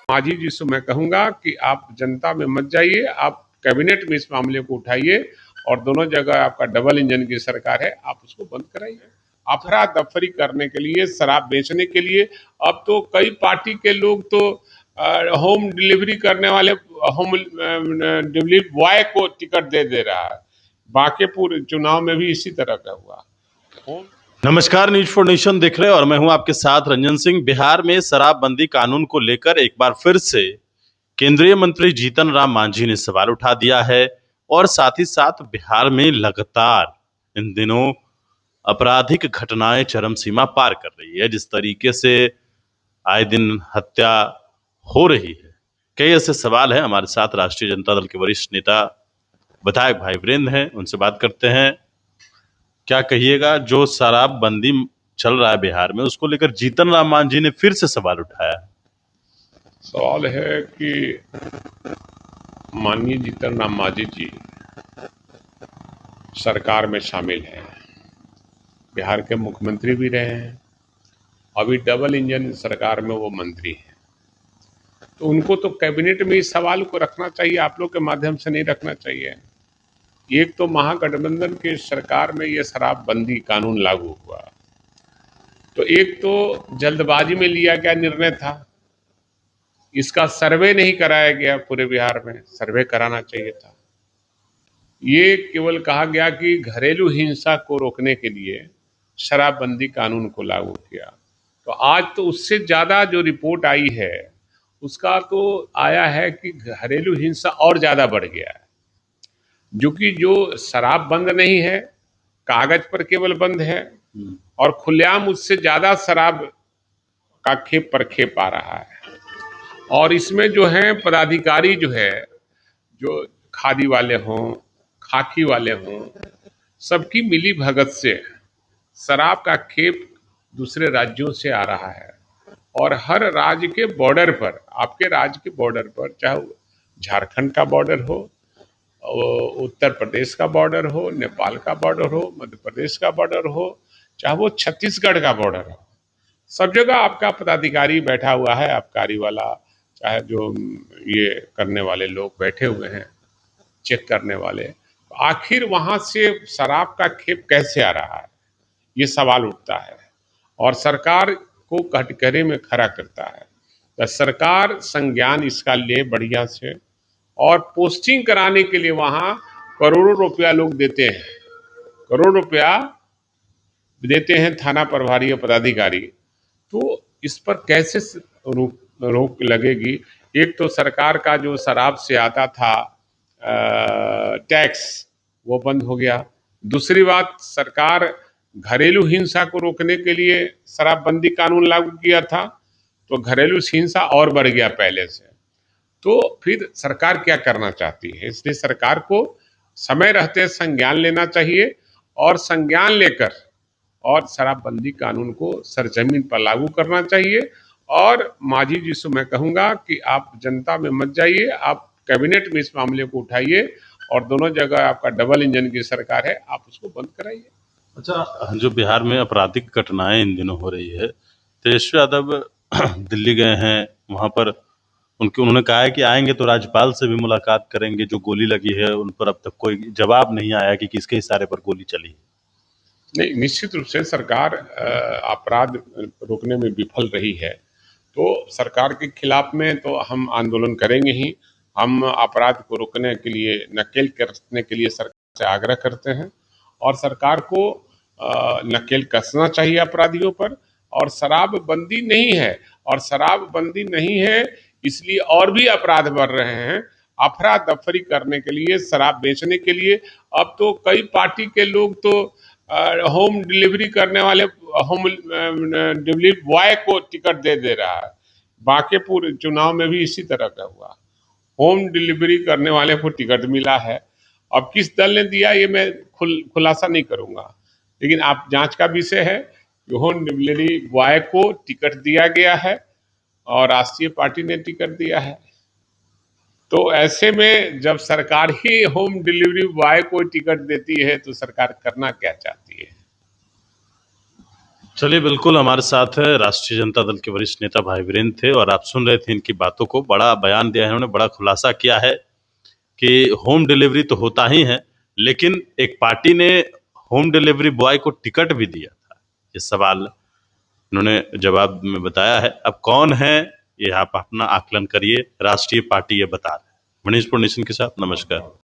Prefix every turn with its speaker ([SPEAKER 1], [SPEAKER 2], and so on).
[SPEAKER 1] मांझी जी से मैं कहूंगा कि आप जनता में मत जाइए, आप कैबिनेट में इस मामले को उठाइए और दोनों जगह आपका डबल इंजन की सरकार है, आप उसको बंद कराइए। अफरा तफरी करने के लिए, शराब बेचने के लिए अब तो कई पार्टी के लोग तो होम डिलीवरी करने वाले होम डिलीवरी बॉय को टिकट दे दे रहा है। बांकेपुर चुनाव में भी इसी तरह का हुआ।
[SPEAKER 2] नमस्कार, न्यूज फॉर नेशन देख रहे हैं और मैं हूं आपके साथ रंजन सिंह। बिहार में शराबबंदी कानून को लेकर एक बार फिर से केंद्रीय मंत्री जीतन राम मांझी ने सवाल उठा दिया है और साथ ही साथ बिहार में लगातार इन दिनों आपराधिक घटनाएं चरम सीमा पार कर रही है। जिस तरीके से आए दिन हत्या हो रही है, कई ऐसे सवाल हैं। हमारे साथ राष्ट्रीय जनता दल के वरिष्ठ नेता विधायक भाई वीरेंद्र हैं, उनसे बात करते हैं। क्या कहिएगा, जो शराबबंदी चल रहा है बिहार में, उसको लेकर जीतन राम मांझी ने फिर से सवाल उठाया।
[SPEAKER 1] सवाल है कि माननीय जीतन राम मांझी जी सरकार में शामिल हैं, बिहार के मुख्यमंत्री भी रहे हैं, अभी डबल इंजन सरकार में वो मंत्री हैं, तो उनको तो कैबिनेट में इस सवाल को रखना चाहिए, आप लोग के माध्यम से नहीं रखना चाहिए। एक तो महागठबंधन के सरकार में ये शराबबंदी कानून लागू हुआ, तो एक तो जल्दबाजी में लिया गया निर्णय था, इसका सर्वे नहीं कराया गया, पूरे बिहार में सर्वे कराना चाहिए था। ये केवल कहा गया कि घरेलू हिंसा को रोकने के लिए शराबबंदी कानून को लागू किया, तो आज तो उससे ज़्यादा जो रिपोर्ट आई है उसका तो आया है कि घरेलू हिंसा और ज़्यादा बढ़ गया है, जो कि जो शराब बंद नहीं है, कागज पर केवल बंद है और खुलेआम उससे ज़्यादा शराब का खेप पर खेप आ रहा है। और इसमें जो है पदाधिकारी जो है, जो खादी वाले हों, खाकी वाले हों, सबकी मिली भगत से शराब का खेप दूसरे राज्यों से आ रहा है और हर राज्य के बॉर्डर पर, आपके राज्य के बॉर्डर पर, चाहे झारखंड का बॉर्डर हो, उत्तर प्रदेश का बॉर्डर हो, नेपाल का बॉर्डर हो, मध्य प्रदेश का बॉर्डर हो, चाहे वो छत्तीसगढ़ का बॉर्डर हो, सब जगह आपका पदाधिकारी बैठा हुआ है, आबकारी वाला, चाहे जो ये करने वाले लोग बैठे हुए हैं, चेक करने वाले। आखिर वहां से शराब का खेप कैसे आ रहा है, ये सवाल उठता है और सरकार को कटघरे में खड़ा करता है। तो सरकार संज्ञान इसका ले बढ़िया से, और पोस्टिंग कराने के लिए वहां करोड़ों रुपया लोग देते हैं, करोड़ रुपया देते हैं थाना प्रभारी या पदाधिकारी, तो इस पर कैसे रोक लगेगी। एक तो सरकार का जो शराब से आता था टैक्स, वो बंद हो गया। दूसरी बात, सरकार घरेलू हिंसा को रोकने के लिए शराबबंदी कानून लागू किया था, तो घरेलू हिंसा और बढ़ गया पहले से। तो फिर सरकार क्या करना चाहती है, इसलिए सरकार को समय रहते संज्ञान लेना चाहिए और संज्ञान लेकर और शराबबंदी कानून को सरजमीन पर लागू करना चाहिए। और मांझी जी से मैं कहूंगा कि आप जनता में मत जाइए, आप कैबिनेट में इस मामले को उठाइए और दोनों जगह आपका डबल इंजन की सरकार है, आप उसको बंद कराइए।
[SPEAKER 2] अच्छा, जो बिहार में आपराधिक घटनाएं इन दिनों हो रही है, तेजस्वी यादव दिल्ली गए हैं, वहां पर उन्होंने कहा है कि आएंगे तो राज्यपाल से भी मुलाकात करेंगे। जो गोली लगी है उन पर अब तक कोई जवाब नहीं आया कि किसके इशारे पर गोली चली।
[SPEAKER 1] नहीं, निश्चित रूप से सरकार अपराध रोकने में विफल रही है, तो सरकार के खिलाफ में तो हम आंदोलन करेंगे ही। हम अपराध को रोकने के लिए, नकेल कसने के लिए सरकार से आग्रह करते हैं और सरकार को नकेल कसना चाहिए अपराधियों पर। और शराबबंदी नहीं है, और शराबबंदी नहीं है इसलिए और भी अपराध बढ़ रहे हैं। अफरा तफरी करने के लिए, शराब बेचने के लिए अब तो कई पार्टी के लोग तो होम डिलीवरी करने वाले होम डिलीवरी बॉय को टिकट दे दे रहा है। बांकेपुर चुनाव में भी इसी तरह का हुआ, होम डिलीवरी करने वाले को टिकट मिला है। अब किस दल ने दिया ये मैं खुलासा नहीं करूंगा, लेकिन आप जांच का विषय है कि होम डिलीवरी बॉय को टिकट दिया गया है और राष्ट्रीय पार्टी ने टिकट दिया है। तो ऐसे में जब सरकार ही होम डिलीवरी बॉय को टिकट देती है तो सरकार करना क्या चाहती है।
[SPEAKER 2] चलिए, बिल्कुल हमारे साथ है राष्ट्रीय जनता दल के वरिष्ठ नेता भाई वीरेंद्र थे और आप सुन रहे थे इनकी बातों को। बड़ा बयान दिया है इन्होंने, बड़ा खुलासा किया है कि होम डिलीवरी तो होता ही है, लेकिन एक पार्टी ने होम डिलीवरी बॉय को टिकट भी दिया था। ये सवाल उन्होंने जवाब में बताया है। अब कौन है ये आप अपना आकलन करिए, राष्ट्रीय पार्टी ये बता रहे हैं। मनीष पुर नेशन के साथ नमस्कार।